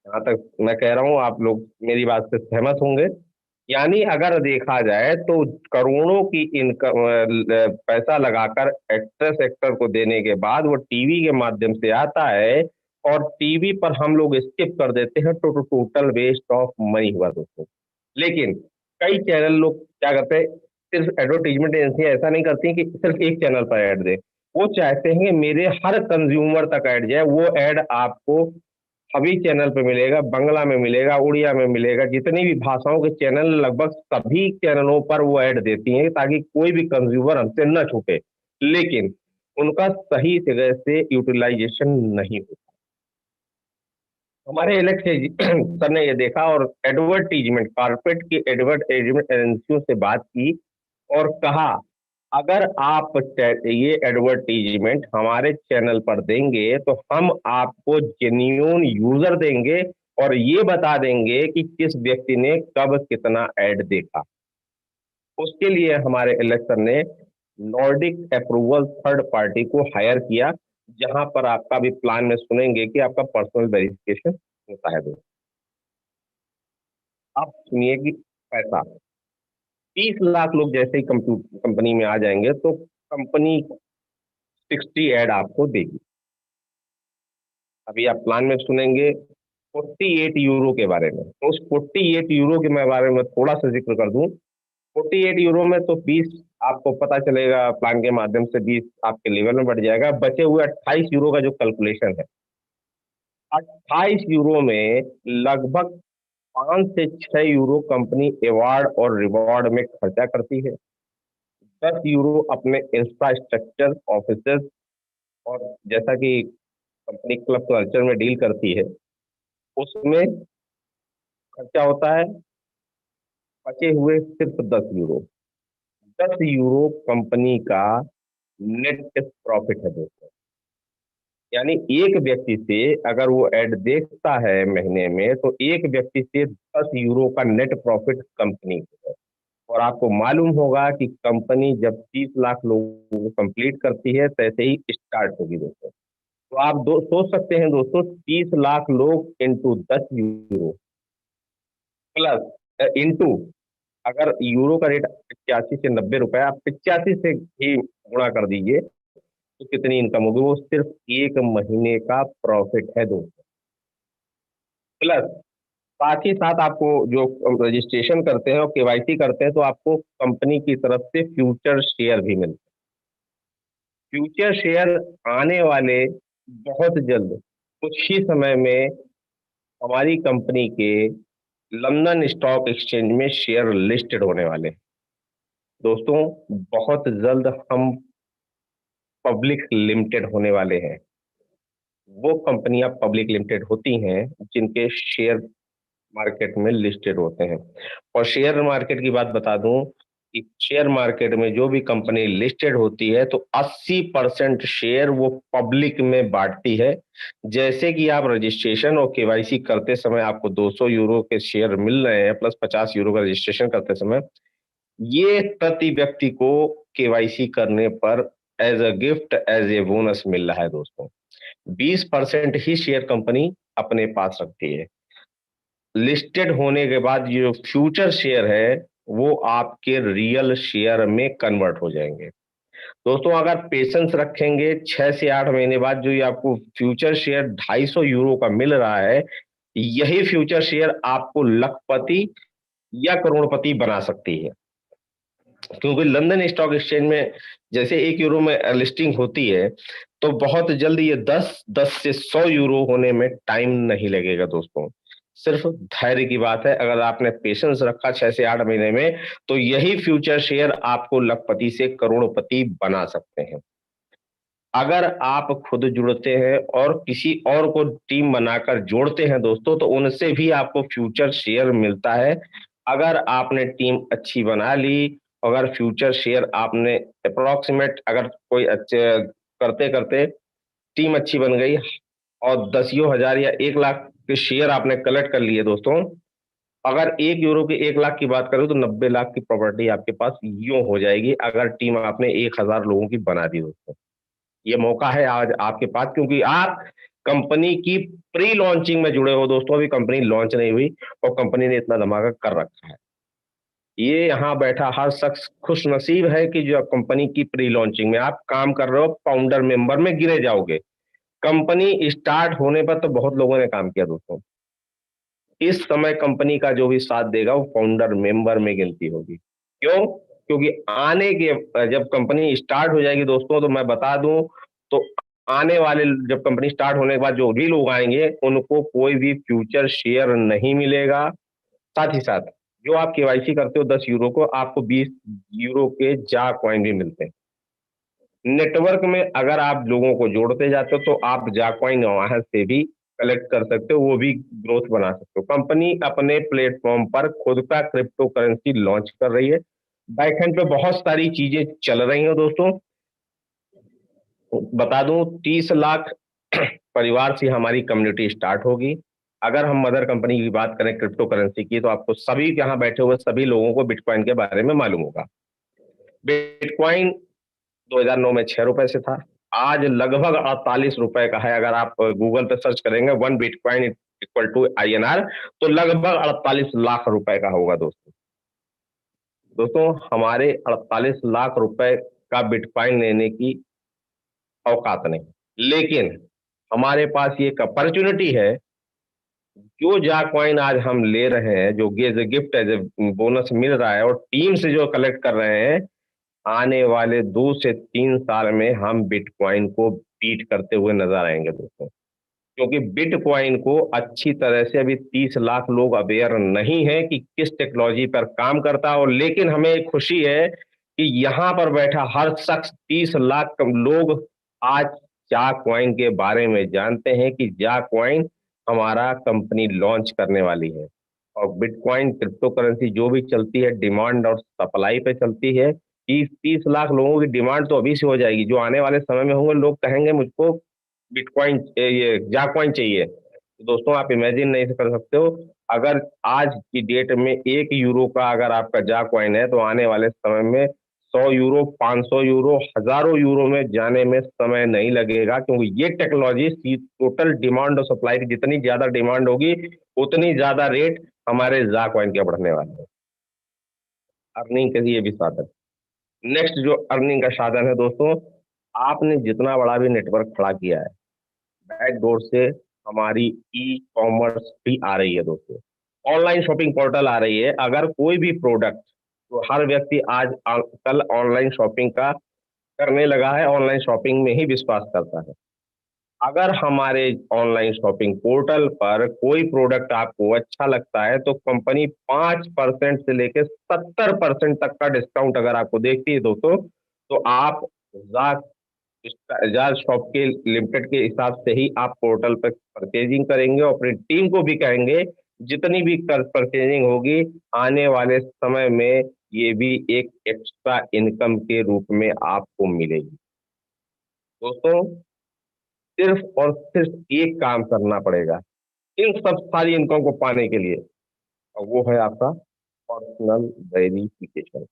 जहां तक मैं कह रहा हूं आप लोग मेरी बात से सहमत होंगे। यानी अगर देखा जाए तो करोड़ों की इनकम पैसा लगाकर एक्ट्रेस एक्टर को देने के बाद वो टीवी के माध्यम से आता है और टीवी पर हम लोग स्किप कर देते हैं, तो टोटल वेस्ट ऑफ मनी हुआ दोस्तों। लेकिन कई चैनल लोग क्या करते हैं, सिर्फ एडवर्टीजमेंट एजेंसियां ऐसा नहीं करती कि सिर्फ एक चैनल पर ऐड दे। वो चाहते हैं कि मेरे हर कंज्यूमर तक ऐड जाए। वो ऐड आपको सभी चैनल पे मिलेगा, बंगला में मिलेगा, उड़िया में मिलेगा, जितनी भी भाषाओं के चैनल लगभग सभी चैनलों पर वो ऐड देती हैं ताकि कोई भी कंज्यूमर हमसे न छूटे। लेकिन उनका सही जगह से यूटिलाइजेशन नहीं होता। हमारे इलेक्शन सर ने ये देखा और एडवर्टीजमेंट कारपेट की एडवर्टीजमेंट एजेंसियों से बात की और कहा, अगर आप ये एडवर्टीजमेंट हमारे चैनल पर देंगे तो हम आपको जेन्युइन यूजर देंगे और ये बता देंगे कि किस व्यक्ति ने कब कितना ऐड देखा। उसके लिए हमारे इलेक्शन ने नॉर्डिक अप्रूवल थर्ड पार्टी को हायर किया, जहां पर आपका भी प्लान में सुनेंगे कि आपका पर्सनल वेरिफिकेशन होता है। दोस्तों आप सुनिए कि पैसा 30 लाख लोग जैसे ही कंपनी में आ जाएंगे तो कंपनी 60 ऐड आपको देगी। अभी आप प्लान में सुनेंगे 48 यूरो के बारे में। तो उस 48 यूरो के मैं बारे में थोड़ा सा जिक्र कर दूं। 48 यूरो में तो 20 आपको पता चलेगा, प्लान के माध्यम से 20 आपके लेवल में बढ़ जाएगा। बचे हुए 28 यूरो का जो कैलकुलेशन है, 28 यूरो में लगभग 5 से 6 यूरो कंपनी अवार्ड और रिवॉर्ड में खर्चा करती है। 10 यूरो अपने इंफ्रास्ट्रक्चर ऑफिसेस और जैसा कि कंपनी क्लब कल्चर में डील करती है उसमें खर्चा होता है। बचे हुए सिर्फ 10 यूरो। 10 यूरो कंपनी का नेट प्रॉफिट है दोस्तों। यानी एक व्यक्ति से अगर वो ऐड देखता है महीने में तो एक व्यक्ति से 10 यूरो का नेट प्रॉफिट कंपनी को है। और आपको मालूम होगा कि कंपनी जब 30 लाख लोगों को कंप्लीट करती है तैसे ही स्टार्ट होगी दोस्तों। तो आप सोच सकते हैं दोस्तों, 30 लाख लोग इंटू 10 यूरो प्लस इंटू, अगर यूरो का रेट 85 से 90 रुपए, आप 85 से ही गुणा कर दीजिए तो कितनी इनकम होगी। वो सिर्फ एक महीने का प्रॉफिट है दोस्तों। प्लस साथ ही साथ आपको जो रजिस्ट्रेशन करते हैं और केवाईसी करते हैं तो आपको कंपनी की तरफ से फ्यूचर शेयर भी मिलते हैं। फ्यूचर शेयर आने वाले बहुत जल्द, कुछ ही समय में हमारी कंपनी के लंदन स्टॉक एक्सचेंज में शेयर लिस्टेड होने वाले हैं दोस्तों। बहुत जल्द हम पब्लिक लिमिटेड होने वाले हैं। वो कंपनियां पब्लिक लिमिटेड होती हैं जिनके शेयर मार्केट में लिस्टेड होते हैं। और शेयर मार्केट की बात बता दूं कि शेयर मार्केट में जो भी कंपनी लिस्टेड होती है तो 80% शेयर वो पब्लिक में बांटती है। जैसे कि आप रजिस्ट्रेशन और केवाईसी करते समय आपको 200 यूरो के शेयर मिल रहे हैं प्लस 50 यूरो का रजिस्ट्रेशन करते समय, ये प्रति व्यक्ति को केवाईसी करने पर as a gift, as a bonus मिल रहा है दोस्तों। 20% ही शेयर कंपनी अपने पास रखती है। लिस्टेड होने के बाद जो फ्यूचर शेयर है वो आपके रियल शेयर में कन्वर्ट हो जाएंगे दोस्तों। अगर पेशेंस रखेंगे 6 से 8 महीने बाद जो ये आपको फ्यूचर शेयर 250 यूरो का मिल रहा है, यही फ्यूचर शेयर आपको लखपति या करोड़पति बना सकती है। क्योंकि लंदन स्टॉक एक्सचेंज में जैसे 1 यूरो में लिस्टिंग होती है तो बहुत जल्द ये 10 से 100 यूरो होने में टाइम नहीं लगेगा दोस्तों। सिर्फ धैर्य की बात है। अगर आपने पेशेंस रखा 6 से 8 महीने में तो यही फ्यूचर शेयर आपको लखपति से करोड़पति बना सकते हैं। अगर आप खुद जुड़ते हैं और किसी और को टीम बनाकर जोड़ते हैं दोस्तों तो उनसे भी आपको फ्यूचर शेयर मिलता है। अगर आपने टीम अच्छी बना ली, अगर फ्यूचर शेयर आपने अप्रोक्सीमेट, अगर कोई अच्छे करते करते टीम अच्छी बन गई और 10 हजार या 1 लाख के शेयर आपने कलेक्ट कर लिए दोस्तों, अगर 1 यूरो के 1 लाख की बात करें तो 90 लाख की प्रॉपर्टी आपके पास यूं हो जाएगी, अगर टीम आपने 1,000 लोगों की बना दी दोस्तों। ये मौका है आज आपके पास, क्योंकि आप कंपनी की प्री लॉन्चिंग में जुड़े हो दोस्तों। अभी कंपनी लॉन्च नहीं हुई और कंपनी ने इतना धमाका कर रखा है। ये यहाँ बैठा हर शख्स खुश नसीब है कि जो कंपनी की प्री लॉन्चिंग में आप काम कर रहे हो, फाउंडर मेंबर में गिने जाओगे। कंपनी स्टार्ट होने पर तो बहुत लोगों ने काम किया दोस्तों। इस समय कंपनी का जो भी साथ देगा वो फाउंडर मेंबर में गिनती होगी। क्यों? क्योंकि आने के जब कंपनी स्टार्ट हो जाएगी दोस्तों, तो मैं बता दूं, तो आने वाले जब कंपनी स्टार्ट होने के बाद जो भी लोग आएंगे उनको कोई भी फ्यूचर शेयर नहीं मिलेगा। साथ ही साथ जो आप केवाईसी करते हो 10 यूरो को, आपको 20 यूरो के जा कॉइन भी मिलते हैं। नेटवर्क में अगर आप लोगों को जोड़ते जाते हो तो आप जा कॉइन वहां से भी कलेक्ट कर सकते हो, वो भी ग्रोथ बना सकते हो। कंपनी अपने प्लेटफॉर्म पर खुद का क्रिप्टो करेंसी लॉन्च कर रही है। बैकएंड पे बहुत सारी चीजें चल रही हैं दोस्तों। बता दूं, 30 लाख परिवार से हमारी कम्युनिटी स्टार्ट होगी। अगर हम मदर कंपनी की बात करें क्रिप्टो करेंसी की, तो आपको सभी यहाँ बैठे हुए सभी लोगों को बिटकॉइन के बारे में मालूम होगा। बिटकॉइन 2009 में 6 रुपए से था, आज लगभग 48 रुपए का है। अगर आप गूगल पे सर्च करेंगे 1 बिटकॉइन इक्वल टू INR, तो लगभग 48 लाख रुपए का होगा दोस्तों। दोस्तों हमारे 48 लाख रुपए का बिटकॉइन लेने की औकात नहीं, लेकिन हमारे पास ये एक अपॉर्चुनिटी है। जो जा कॉइन आज हम ले रहे हैं, जो as a gift as a bonus मिल रहा है और टीम से जो कलेक्ट कर रहे हैं, आने वाले 2 से 3 साल में हम बिटकॉइन को बीट करते हुए नजर आएंगे दोस्तों। क्योंकि बिटकॉइन को अच्छी तरह से अभी 30 लाख लोग अवेयर नहीं है कि किस टेक्नोलॉजी पर काम करता है। और लेकिन हमें एक खुशी है कि यहाँ पर बैठा हर शख्स 30 लाख लोग आज जा कॉइन के बारे में जानते हैं कि जा कॉइन हमारा कंपनी लॉन्च करने वाली है। और बिटकॉइन क्रिप्टो करेंसी जो भी चलती है, डिमांड और सप्लाई पे चलती है। 30 लाख लोगों की डिमांड तो अभी से हो जाएगी, जो आने वाले समय में होंगे लोग कहेंगे मुझको बिटकॉइन ये जाकॉइन चाहिए। तो दोस्तों आप इमेजिन नहीं कर सकते हो, अगर आज की डेट में 1 यूरो का अगर आपका जाकॉइन है, तो आने वाले समय में 100 यूरो, 500 यूरो, हजारों यूरो में जाने में समय नहीं लगेगा। क्योंकि ये टेक्नोलॉजी टोटल डिमांड और सप्लाई की जितनी ज्यादा डिमांड होगी, उतनी ज्यादा रेट हमारे जाकॉइन के बढ़ने वाले हैं। अर्निंग के लिए भी साधन। नेक्स्ट जो अर्निंग का साधन है दोस्तों, आपने जितना बड़ा भी नेटवर्क खड़ा किया है, बैकडोर से हमारी ई कॉमर्स भी आ रही है दोस्तों। ऑनलाइन शॉपिंग पोर्टल आ रही है। अगर कोई भी प्रोडक्ट, तो हर व्यक्ति आज कल ऑनलाइन शॉपिंग का करने लगा है, ऑनलाइन शॉपिंग में ही विश्वास करता है। अगर हमारे ऑनलाइन शॉपिंग पोर्टल पर कोई प्रोडक्ट आपको अच्छा लगता है, तो कंपनी 5% से लेकर 70% तक का डिस्काउंट अगर आपको देखती है दोस्तों, तो आप जाज शॉप के लिमिटेड के हिसाब से ही आप पोर्टल पर परचेजिंग करेंगे और अपनी टीम को भी कहेंगे जितनी भी परचेजिंग होगी आने वाले समय में ये भी एक एक्स्ट्रा इनकम के रूप में आपको मिलेगी। दोस्तों सिर्फ और सिर्फ एक काम करना पड़ेगा इन सब सारी इनकम को पाने के लिए, और वो है आपका पर्सनल वेरिफिकेशन।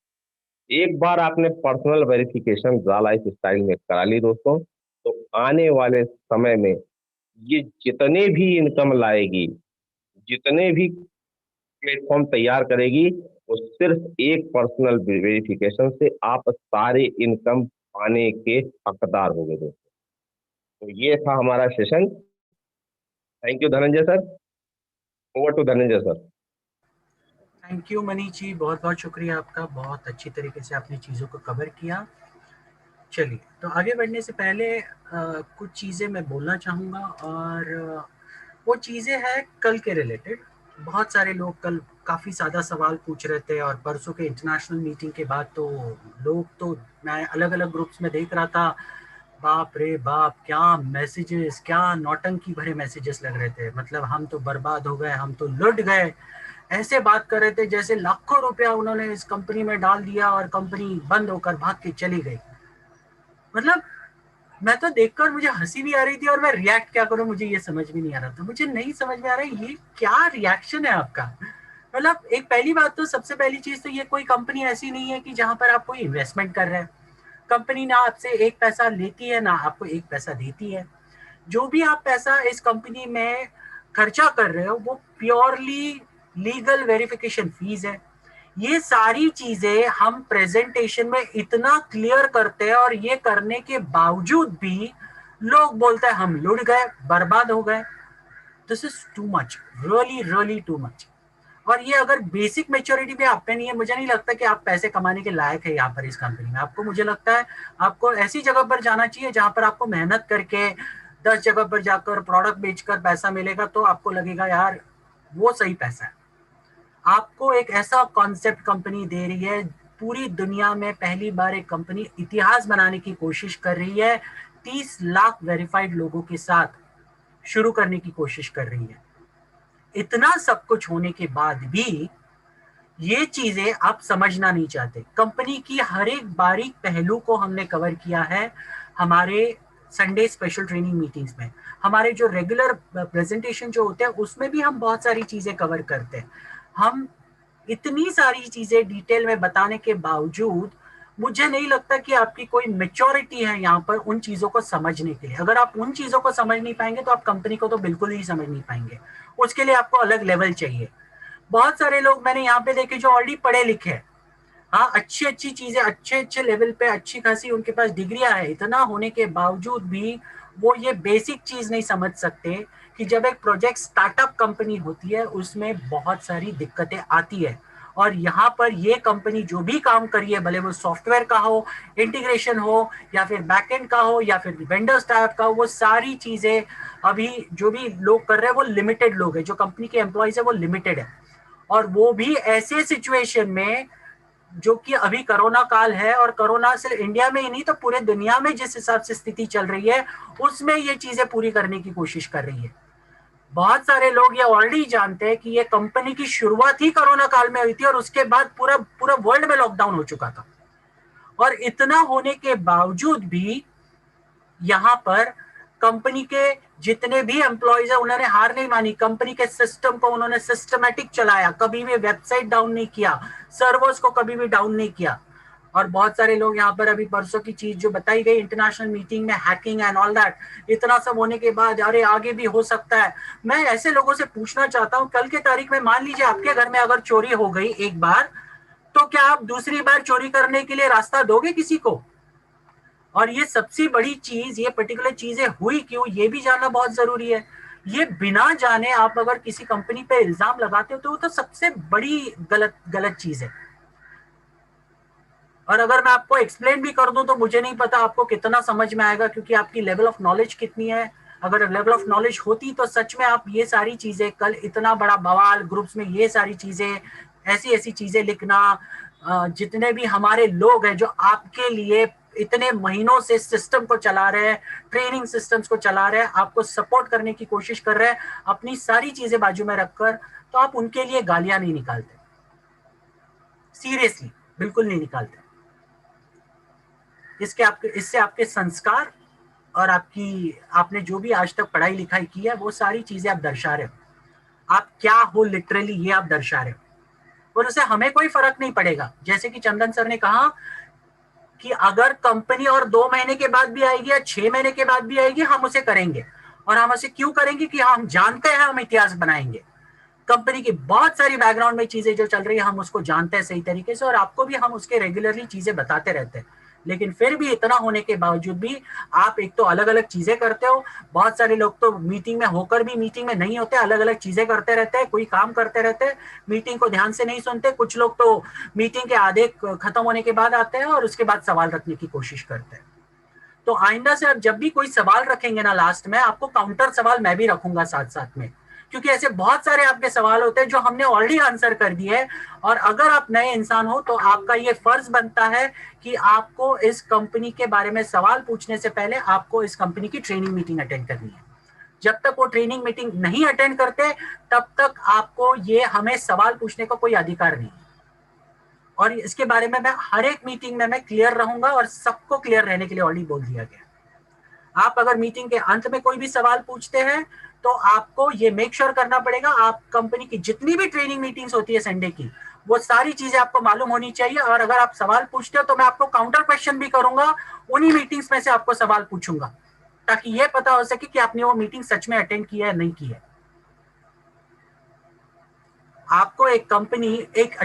एक बार आपने पर्सनल वेरिफिकेशन ज़ा लाइफ स्टाइल में करा ली दोस्तों, तो आने वाले समय में ये जितने भी इनकम लाएगी, जितने भी प्लेटफॉर्म तैयार करेगी, वो सिर्फ एक पर्सनल वेरिफिकेशन से आप सारे इनकम पाने के हकदार होंगे दोस्तों। तो ये था हमारा session. Thank you Dhananjay sir. Over to Dhananjay sir. Thank you Manish ji, बहुत बहुत शुक्रिया आपका, बहुत अच्छी तरीके से आपने चीज़ों को कवर किया। चलिए, तो आगे बढ़ने से पहले कुछ चीज़ें मैं बोलना चाहूँगा, और वो चीज़ें हैं कल के रिलेटेड। बहुत सारे लोग कल काफ़ी ज़्यादा सवाल पूछ रहे थे, और परसों के इंटरनेशनल मीटिंग के बाद तो लोग, तो मैं अलग अलग ग्रुप्स में देख रहा था, बाप रे बाप, क्या मैसेजेस, क्या नौटंकी भरे मैसेजेस लग रहे थे। मतलब हम तो बर्बाद हो गए, हम तो लुट गए, ऐसे बात कर रहे थे जैसे लाखों रुपया उन्होंने इस कंपनी में डाल दिया और कंपनी बंद होकर भाग के चली गई। मतलब मैं तो देखकर मुझे हंसी भी आ रही थी, और मैं रिएक्ट क्या करूं मुझे ये समझ भी नहीं आ रहा था। मुझे नहीं समझ में आ रहा है ये क्या रिएक्शन है आपका। मतलब एक पहली बात तो, सबसे पहली चीज तो ये कोई कंपनी ऐसी नहीं है कि जहां पर आप कोई इन्वेस्टमेंट कर रहे हैं। कंपनी ना आपसे एक पैसा लेती है ना आपको एक पैसा देती है। जो भी आप पैसा इस कंपनी में खर्चा कर रहे हो वो प्योरली लीगल वेरिफिकेशन फीस है। ये सारी चीजें हम प्रेजेंटेशन में इतना क्लियर करते हैं और ये करने के बावजूद भी लोग बोलते हैं हम लुट गए, बर्बाद हो गए। This is too much, really really too much. और ये अगर बेसिक मेच्योरिटी भी आप पे नहीं है, मुझे नहीं लगता कि आप पैसे कमाने के लायक है यहाँ पर इस कंपनी में। आपको, मुझे लगता है आपको ऐसी जगह पर जाना चाहिए जहां पर आपको मेहनत करके 10 जगह पर जाकर प्रोडक्ट बेचकर पैसा मिलेगा, तो आपको लगेगा यार वो सही पैसा है। आपको एक ऐसा कॉन्सेप्ट कंपनी दे रही है, पूरी दुनिया में पहली बार एक कंपनी इतिहास बनाने की कोशिश कर रही है, 30 लाख वेरीफाइड लोगों के साथ शुरू करने की कोशिश कर रही है। इतना सब कुछ होने के बाद भी ये चीजें आप समझना नहीं चाहते। कंपनी की हर एक बारीक पहलू को हमने कवर किया है हमारे संडे स्पेशल ट्रेनिंग मीटिंग्स में। हमारे जो रेगुलर प्रेजेंटेशन जो होते हैं उसमें भी हम बहुत सारी चीजें कवर करते हैं। हम इतनी सारी चीजें डिटेल में बताने के बावजूद मुझे नहीं लगता कि आपकी कोई मेच्योरिटी है यहाँ पर उन चीजों को समझने के लिए। अगर आप उन चीजों को समझ नहीं पाएंगे तो आप कंपनी को तो बिल्कुल ही समझ नहीं पाएंगे। उसके लिए आपको अलग लेवल चाहिए। बहुत सारे लोग मैंने यहाँ पे देखे जो ऑलरेडी पढ़े लिखे हैं, हाँ अच्छी अच्छी चीजें अच्छे अच्छे लेवल पे अच्छी खासी उनके पास डिग्रियां है, इतना होने के बावजूद भी वो ये बेसिक चीज नहीं समझ सकते कि जब एक प्रोजेक्ट स्टार्टअप कंपनी होती है उसमें बहुत सारी दिक्कतें आती है। और यहाँ पर ये कंपनी जो भी काम करी है, भले वो सॉफ्टवेयर का हो, इंटीग्रेशन हो, या फिर बैकएंड का हो, या फिर वेंडर्स टाइप का हो, वो सारी चीजें अभी जो भी लोग कर रहे हैं वो लिमिटेड लोग हैं। जो कंपनी के एम्प्लॉयज है वो लिमिटेड है, और वो भी ऐसे सिचुएशन में जो कि अभी कोरोना काल है, और कोरोना सिर्फ इंडिया में ही नहीं तो पूरे दुनिया में जिस हिसाब से स्थिति चल रही है उसमें ये चीजें पूरी करने की कोशिश कर रही है। बहुत सारे लोग ये ऑलरेडी जानते हैं कि ये कंपनी की शुरुआत ही कोरोना काल में हुई थी और उसके बाद पूरा पूरा वर्ल्ड में लॉकडाउन हो चुका था। और इतना होने के बावजूद भी यहाँ पर कंपनी के जितने भी एम्प्लॉयज है उन्होंने हार नहीं मानी। कंपनी के सिस्टम को उन्होंने सिस्टमैटिक चलाया, कभी भी वेबसाइट डाउन नहीं किया, सर्वर्स को कभी भी डाउन नहीं किया। और बहुत सारे लोग यहाँ पर अभी परसों की चीज जो बताई गई इंटरनेशनल मीटिंग में, हैकिंग एंड ऑल दैट, इतना सब होने के बाद अरे आगे भी हो सकता है। मैं ऐसे लोगों से पूछना चाहता हूँ, कल के तारीख में मान लीजिए आपके घर में अगर चोरी हो गई एक बार, तो क्या आप दूसरी बार चोरी करने के लिए रास्ता दोगे किसी को? और ये सबसे बड़ी चीज, ये पर्टिकुलर चीजें हुई क्यों, ये भी जानना बहुत जरूरी है। ये बिना जाने आप अगर किसी कंपनी पे इल्जाम लगाते हो तो वो तो सबसे बड़ी गलत गलत चीज है। और अगर मैं आपको एक्सप्लेन भी कर दूं तो मुझे नहीं पता आपको कितना समझ में आएगा, क्योंकि आपकी लेवल ऑफ नॉलेज कितनी है। अगर लेवल ऑफ नॉलेज होती तो सच में आप ये सारी चीजें, कल इतना बड़ा बवाल ग्रुप्स में ये सारी चीजें, ऐसी ऐसी चीजें लिखना, जितने भी हमारे लोग हैं जो आपके लिए इतने महीनों से सिस्टम को चला रहे हैं, ट्रेनिंग सिस्टम्स को चला रहे हैं, आपको सपोर्ट करने की कोशिश कर रहे हैं अपनी सारी चीजें बाजू में रखकर, तो आप उनके लिए गालियां नहीं निकालते, सीरियसली बिल्कुल नहीं निकालते। इससे आपके संस्कार और आपने जो भी आज तक पढ़ाई लिखाई की है वो सारी चीजें आप दर्शा रहे हो। आप क्या हो लिटरली ये आप दर्शा रहे हो, और उससे हमें कोई फर्क नहीं पड़ेगा। जैसे कि चंदन सर ने कहा कि अगर कंपनी और 2 महीने के बाद भी आएगी या 6 महीने के बाद भी आएगी, हम उसे करेंगे। और हम उसे क्यों करेंगे कि हम जानते हैं हम इतिहास बनाएंगे। कंपनी की बहुत सारी बैकग्राउंड में चीजें जो चल रही है हम उसको जानते हैं सही तरीके से, और आपको भी हम उसके रेगुलरली चीजें बताते रहते हैं। लेकिन फिर भी इतना होने के बावजूद भी आप एक तो अलग अलग चीजें करते हो। बहुत सारे लोग तो मीटिंग में होकर भी मीटिंग में नहीं होते, अलग अलग चीजें करते रहते हैं, कोई काम करते रहते हैं, मीटिंग को ध्यान से नहीं सुनते। कुछ लोग तो मीटिंग के आधे खत्म होने के बाद आते हैं और उसके बाद सवाल रखने की कोशिश करते हैं। तो आइंदा से आप जब भी कोई सवाल रखेंगे ना, लास्ट में आपको काउंटर सवाल मैं भी रखूंगा साथ साथ में, क्योंकि ऐसे बहुत सारे आपके सवाल होते हैं जो हमने ऑलरेडी आंसर कर दिए है। और अगर आप नए इंसान हो तो आपका ये फर्ज बनता है कि आपको इस कंपनी के बारे में सवाल पूछने से पहले आपको इस कंपनी की ट्रेनिंग मीटिंग अटेंड करनी है। जब तक वो ट्रेनिंग मीटिंग नहीं अटेंड करते तब तक आपको ये हमें सवाल पूछने का कोई अधिकार नहीं। और इसके बारे में मैं हर एक मीटिंग में मैं क्लियर रहूंगा, और सबको क्लियर रहने के लिए ऑलरेडी बोल दिया गया। आप अगर मीटिंग के अंत में कोई भी सवाल पूछते हैं तो आपको ये मेक श्योर करना पड़ेगा, आप कंपनी की जितनी भी ट्रेनिंग मीटिंग्स होती है संडे की, वो सारी चीजें आपको मालूम होनी चाहिए। और अगर आप सवाल पूछते हो तो मैं आपको काउंटर क्वेश्चन भी करूंगा, उन्हीं मीटिंग्स में से आपको सवाल पूछूंगा, ताकि ये पता हो सके कि आपने वो मीटिंग सच में अटेंड किया है नहीं की है। आपको एक कंपनी एक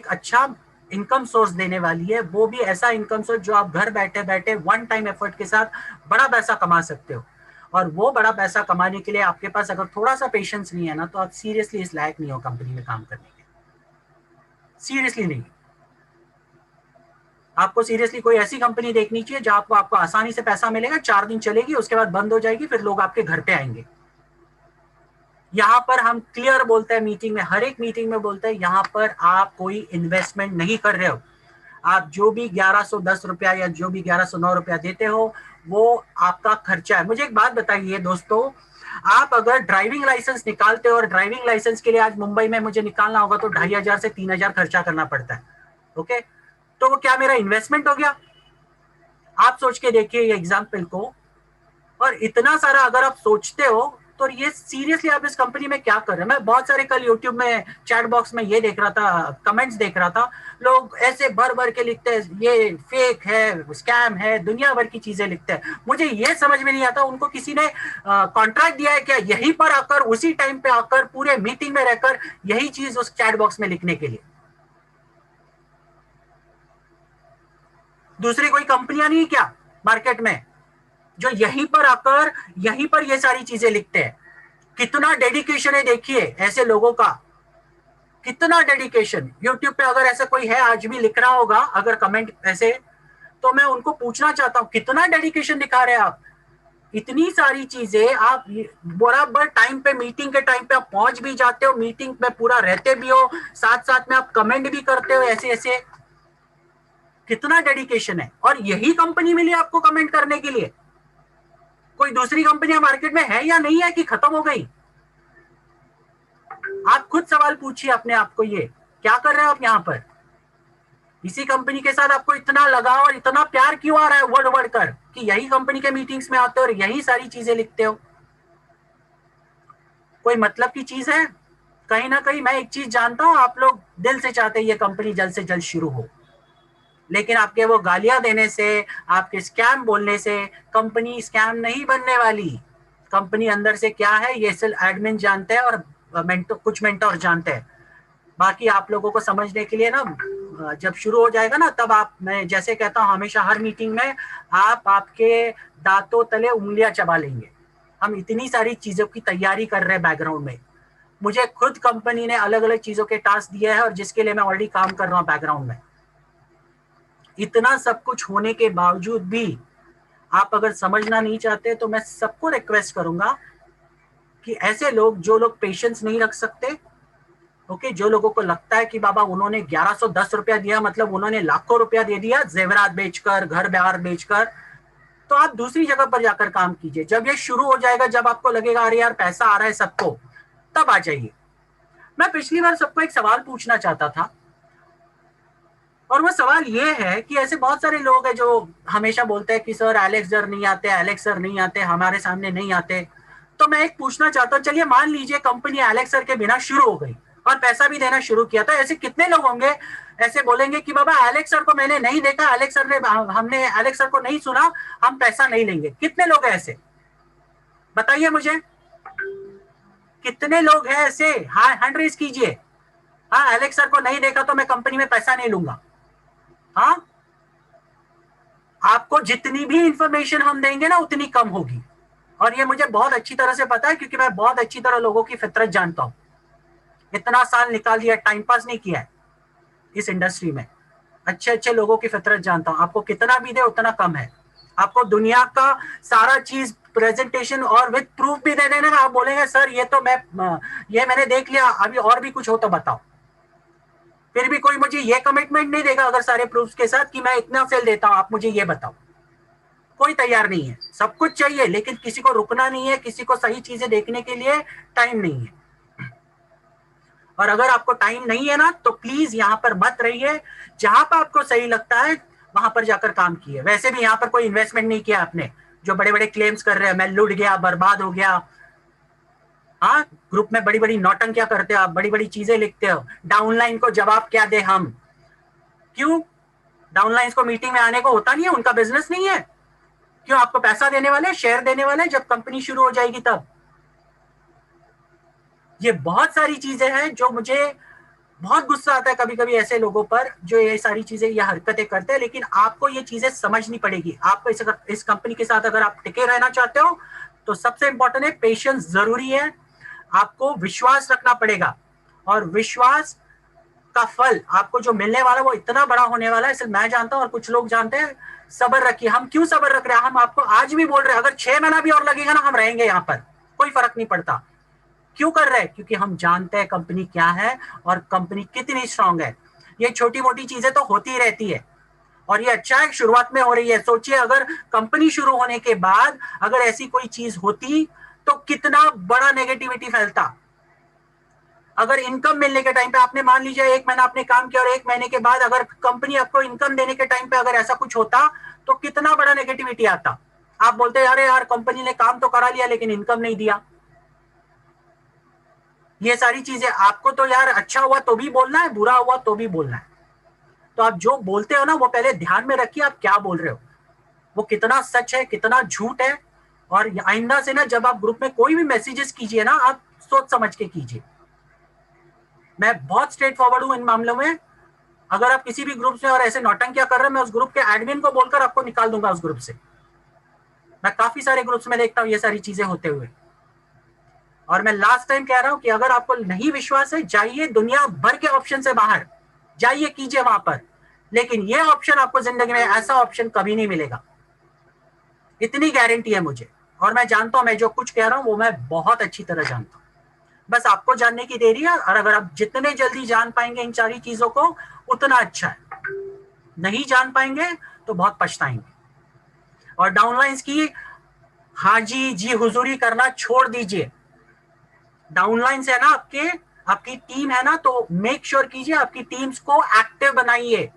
अच्छा इनकम सोर्स देने वाली है, वो भी ऐसा इनकम सोर्स जो आप घर बैठे बैठे वन टाइम एफर्ट के साथ बड़ा पैसा कमा सकते हो। और वो बड़ा पैसा कमाने के लिए आपके पास अगर थोड़ा सा पेशेंस नहीं है ना, तो आप सीरियसली इस लायक नहीं हो कंपनी में काम करने के, सीरियसली नहीं। आपको सीरियसली कोई ऐसी कंपनी देखनी चाहिए जहां आपको आसानी से पैसा मिलेगा, 4 दिन चलेगी, उसके बाद बंद हो जाएगी, फिर लोग आपके घर पे आएंगे। यहाँ पर हम क्लियर बोलते हैं मीटिंग में, हर एक मीटिंग में बोलते हैं, यहाँ पर आप कोई इन्वेस्टमेंट नहीं कर रहे हो। आप जो भी 1110 रुपया या जो भी 1109 रुपया देते हो वो आपका खर्चा है। मुझे एक बात बताइए दोस्तों, आप अगर ड्राइविंग लाइसेंस निकालते हो और ड्राइविंग लाइसेंस के लिए आज मुंबई में मुझे निकालना होगा तो 2500 से 3000 खर्चा करना पड़ता है, ओके, तो वो क्या मेरा इन्वेस्टमेंट हो गया? आप सोच के देखिए ये एग्जाम्पल को। और इतना सारा अगर आप सोचते हो तो ये सीरियसली आप इस कंपनी में क्या कर रहे हैं? मैं बहुत सारे कल यूट्यूब में चैट बॉक्स में ये देख रहा था, कमेंट्स देख रहा था, लोग ऐसे भर भर के लिखते हैं ये फेक है, स्कैम है, दुनिया भर की चीजें लिखते हैं। मुझे ये समझ में नहीं आता उनको किसी ने कॉन्ट्रैक्ट दिया है क्या यहीं पर आकर, उसी टाइम पे आकर, पूरे मीटिंग में रहकर यही चीज उस चैट बॉक्स में लिखने के लिए? दूसरी कोई कंपनियां नहीं क्या मार्केट में जो यहीं पर आकर यहीं पर ये सारी चीजें लिखते हैं? कितना डेडिकेशन है देखिए ऐसे लोगों का, कितना डेडिकेशन। यूट्यूब पे अगर ऐसा कोई है आज भी लिख रहा होगा अगर कमेंट ऐसे, तो मैं उनको पूछना चाहता हूं कितना डेडिकेशन दिखा रहे हैं आप। इतनी सारी चीजें आप बराबर टाइम पे, मीटिंग के टाइम पे आप पहुंच भी जाते हो, मीटिंग में पूरा रहते भी हो, साथ साथ में आप कमेंट भी करते हो, ऐसे ऐसे कितना डेडिकेशन है। और यही कंपनी मिली आपको कमेंट करने के लिए? कोई दूसरी कंपनियां मार्केट में है या नहीं है कि खत्म हो गई? आप खुद सवाल पूछिए अपने आप को, ये क्या कर रहे हो आप यहाँ पर? इसी कंपनी के साथ आपको इतना लगाव और इतना प्यार क्यों आ रहा है वर्ड वर्ड कर कि यही कंपनी के मीटिंग्स में आते हो और यही सारी चीजें लिखते हो? कोई मतलब की चीज है? कहीं ना कहीं मैं एक चीज जानता हूं, आप लोग दिल से चाहते हैं ये कंपनी जल्द से जल्द शुरू हो, लेकिन आपके वो गालियां देने से, आपके स्कैम बोलने से कंपनी स्कैम नहीं बनने वाली। कंपनी अंदर से क्या है ये सिर्फ एडमिन जानते हैं और कुछ मेंटोर जानते हैं। बाकी आप लोगों को समझने के लिए ना जब शुरू हो जाएगा ना तब आप, मैं जैसे कहता हूँ हमेशा हर मीटिंग में, आप आपके दांतों तले उंगलियां चबा लेंगे। हम इतनी सारी चीजों की तैयारी कर रहे हैं बैकग्राउंड में। मुझे खुद कंपनी ने अलग अलग चीजों के टास्क दिए हैं और जिसके लिए मैं ऑलरेडी काम कर रहा हूँ बैकग्राउंड में। इतना सब कुछ होने के बावजूद भी आप अगर समझना नहीं चाहते तो मैं सबको रिक्वेस्ट करूंगा कि ऐसे लोग, जो लोग पेशेंस नहीं रख सकते, ओके, जो लोगों को लगता है कि बाबा उन्होंने 1110 रुपया दिया मतलब उन्होंने लाखों रुपया दे दिया जेवरात बेचकर, घर बार बेचकर, तो आप दूसरी जगह पर जाकर काम कीजिए। जब ये शुरू हो जाएगा, जब आपको लगेगा अरे यार पैसा आ रहा है सबको, तब आ जाइए। मैं पिछली बार सबको एक सवाल पूछना चाहता था और वो सवाल ये है कि ऐसे बहुत सारे लोग हैं जो हमेशा बोलते हैं कि सर एलेक्स सर नहीं आते, एलेक्स सर नहीं आते, हमारे सामने नहीं आते। तो मैं एक पूछना चाहता हूँ, चलिए मान लीजिए कंपनी एलेक्स सर के बिना शुरू हो गई और पैसा भी देना शुरू किया, तो ऐसे कितने लोग होंगे ऐसे बोलेंगे कि बाबा एलेक्स सर को मैंने नहीं देखा, एलेक्स सर ने, हमने एलेक्स सर को नहीं सुना, हम पैसा नहीं लेंगे? कितने लोग हैं ऐसे? बताइए मुझे, कितने लोग हैं ऐसे? हाँ, हैंड रेज कीजिए। हाँ, एलेक्स सर को नहीं देखा तो मैं कंपनी में पैसा नहीं लूंगा। हाँ, आपको जितनी भी इंफॉर्मेशन हम देंगे ना उतनी कम होगी, और ये मुझे बहुत अच्छी तरह से पता है क्योंकि मैं बहुत अच्छी तरह लोगों की फितरत जानता हूं। इतना साल निकाल दिया, टाइम पास नहीं किया है इस इंडस्ट्री में, अच्छे अच्छे लोगों की फितरत जानता हूं। आपको कितना भी दे उतना कम है। आपको दुनिया का सारा चीज प्रेजेंटेशन और विद प्रूफ भी दे देना, आप बोलेंगे सर ये तो ये मैंने देख लिया, अभी और भी कुछ हो तो बताओ। फिर भी कोई मुझे ये कमिटमेंट नहीं देगा अगर सारे प्रूफ्स के साथ कि मैं इतना सेल देता हूं, आप मुझे ये बताओ। कोई तैयार नहीं है। सब कुछ चाहिए लेकिन किसी को रुकना नहीं है, किसी को सही चीजें देखने के लिए टाइम नहीं है। और अगर आपको टाइम नहीं है ना तो प्लीज यहां पर मत रहिए। जहां पर आपको सही लगता है वहां पर जाकर काम किए। वैसे भी यहां पर कोई इन्वेस्टमेंट नहीं किया आपने, जो बड़े बड़े क्लेम्स कर रहे हैं, मैं लुट गया, बर्बाद हो गया। हाँ, ग्रुप में बड़ी बड़ी नौटंकियां करते हो आप, बड़ी बड़ी चीजें लिखते हो, डाउनलाइन को जवाब क्या दे हम? क्यों? डाउनलाइंस को मीटिंग में आने को होता नहीं है, उनका बिजनेस नहीं है? क्यों? आपको पैसा देने वाले, शेयर देने वाले जब कंपनी शुरू हो जाएगी तब। ये बहुत सारी चीजें हैं जो मुझे बहुत गुस्सा आता है कभी कभी ऐसे लोगों पर जो ये सारी चीजें, ये हरकतें करते हैं। लेकिन आपको ये चीजें समझनी पड़ेगी। आपको इस कंपनी के साथ अगर आप टिके रहना चाहते हो तो सबसे इंपॉर्टेंट है पेशेंस जरूरी है। आपको विश्वास रखना पड़ेगा, और विश्वास का फल आपको जो मिलने वाला वो इतना बड़ा होने वाला है, सिर्फ मैं जानता हूं और कुछ लोग जानते हैं। सब्र रखिए। हम क्यों सब्र रख रहे हैं? हम आपको आज भी बोल रहे हैं, अगर 6 महीना भी और लगेगा ना, हम रहेंगे यहाँ पर, कोई फर्क नहीं पड़ता। क्यों कर रहे हैं? क्योंकि हम जानते हैं कंपनी क्या है और कंपनी कितनी स्ट्रांग है। ये छोटी मोटी चीजें तो होती ही रहती है, और ये अच्छा है शुरुआत में हो रही है। सोचिए अगर कंपनी शुरू होने के बाद अगर ऐसी कोई चीज होती तो कितना बड़ा नेगेटिविटी फैलता। अगर इनकम मिलने के टाइम पे, आपने मान लीजिए 1 महीना आपने काम किया और 1 महीने के बाद अगर कंपनी आपको इनकम देने के टाइम पे अगर ऐसा कुछ होता तो कितना बड़ा नेगेटिविटी आता। आप बोलते अरे यार कंपनी ने काम तो करा लिया लेकिन इनकम नहीं दिया। ये सारी चीजें आपको तो यार अच्छा हुआ तो भी बोलना है, बुरा हुआ तो भी बोलना है। तो आप जो बोलते हो ना वो पहले ध्यान में रखिए, आप क्या बोल रहे हो, वो कितना सच है, कितना झूठ है। और आइंदा से ना जब आप ग्रुप में कोई भी मैसेजेस कीजिए ना, आप सोच समझ के कीजिए। मैं बहुत स्ट्रेट फॉरवर्ड हूं इन मामलों में। अगर आप किसी भी ग्रुप में और ऐसे नौटंकियां कर रहे हैं, मैं उस ग्रुप के एडमिन को बोलकर आपको निकाल दूंगा उस ग्रुप से। मैं काफी सारे ग्रुप्स में देखता हूं ये सारी चीजें होते हुए। और मैं लास्ट टाइम कह रहा हूं कि अगर आपको नहीं विश्वास है, जाइए दुनिया भर के ऑप्शन से बाहर जाइए, कीजिए वहां पर, लेकिन ये ऑप्शन आपको जिंदगी में ऐसा ऑप्शन कभी नहीं मिलेगा, इतनी गारंटी है मुझे। और मैं जानता हूं, मैं जो कुछ कह रहा हूं वो मैं बहुत अच्छी तरह जानता हूं। बस आपको जानने की देरी है, और अगर आप जितने जल्दी जान पाएंगे इन सारी चीजों को उतना अच्छा है। नहीं जान पाएंगे तो बहुत पछताएंगे। और डाउनलाइंस की हाजी जी हुजूरी करना छोड़ दीजिए। डाउनलाइंस है ना, आपकी टीम है ना, तो मेक श्योर कीजिए आपकी टीम्स को एक्टिव बनाइए।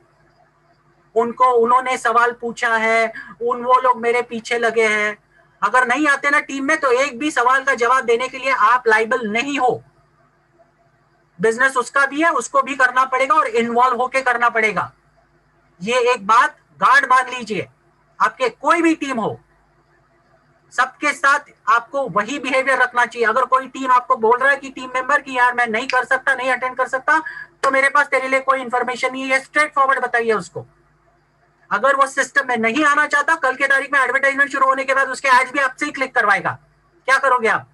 उन्होंने सवाल पूछा है, वो लोग मेरे पीछे लगे हैं। अगर नहीं आते ना टीम में तो एक भी सवाल का जवाब देने के लिए आप लायबल नहीं हो। बिजनेस उसका भी है, उसको भी करना पड़ेगा और इन्वॉल्व होके करना पड़ेगा। ये एक बात गार्ड बांध लीजिए। आपके कोई भी टीम हो, सबके साथ आपको वही बिहेवियर रखना चाहिए। अगर कोई टीम आपको बोल रहा है कि टीम मेंबर की यार मैं नहीं कर सकता, नहीं अटेंड कर सकता, तो मेरे पास तेरे लिए कोई इंफॉर्मेशन नहीं है, स्ट्रेट फॉरवर्ड बताइए उसको। अगर वो सिस्टम में नहीं आना चाहता, कल के तारीख में एडवर्टाइजमेंट शुरू होने के बाद उसके एड्स भी आपसे ही क्लिक करवाएगा। क्या करोगे आप?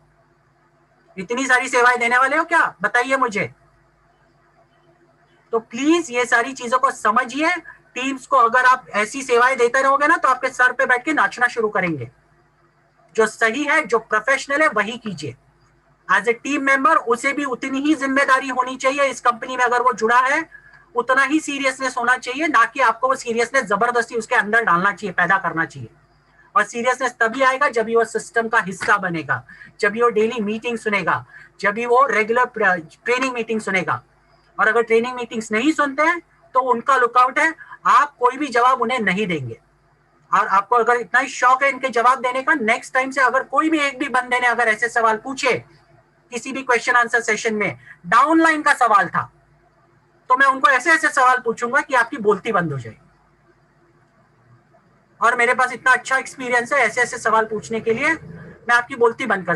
इतनी सारी सेवाएं देने वाले हो क्या? बताइए मुझे। तो प्लीज ये सारी चीजों को समझिए। टीम्स को अगर आप ऐसी सेवाएं देते रहोगे ना तो आपके सर पे बैठ के नाचना शुरू करेंगे। जो सही है, जो प्रोफेशनल है, वही कीजिए। एज ए टीम मेंबर उसे भी उतनी ही जिम्मेदारी होनी चाहिए। इस कंपनी में अगर वो जुड़ा है उतना ही सीरियसनेस होना चाहिए, ना कि आपको वो सीरियसनेस जबरदस्ती उसके अंदर डालना चाहिए, पैदा करना चाहिए। और सीरियसनेस तभी आएगा जब वो सिस्टम का हिस्सा बनेगा, जब वो डेली मीटिंग सुनेगा, जब वो रेगुलर ट्रेनिंग मीटिंग सुनेगा। और अगर ट्रेनिंग मीटिंग्स नहीं सुनते हैं तो उनका लुकआउट है, आप कोई भी जवाब उन्हें नहीं देंगे। और आपको अगर इतना ही शौक है इनके जवाब देने का, नेक्स्ट टाइम से अगर कोई भी एक भी बंदे ने अगर ऐसे सवाल पूछे किसी भी क्वेश्चन आंसर सेशन में, डाउनलाइन का सवाल था, तो मैं उनको ऐसे ऐसे सवाल पूछूंगा कि आपकी बोलती बंद हो जाए। और मेरे पास इतना अच्छा एक्सपीरियंस है ऐसे ऐसे सवाल पूछने के लिए, मैं आपकी बोलती बंद कर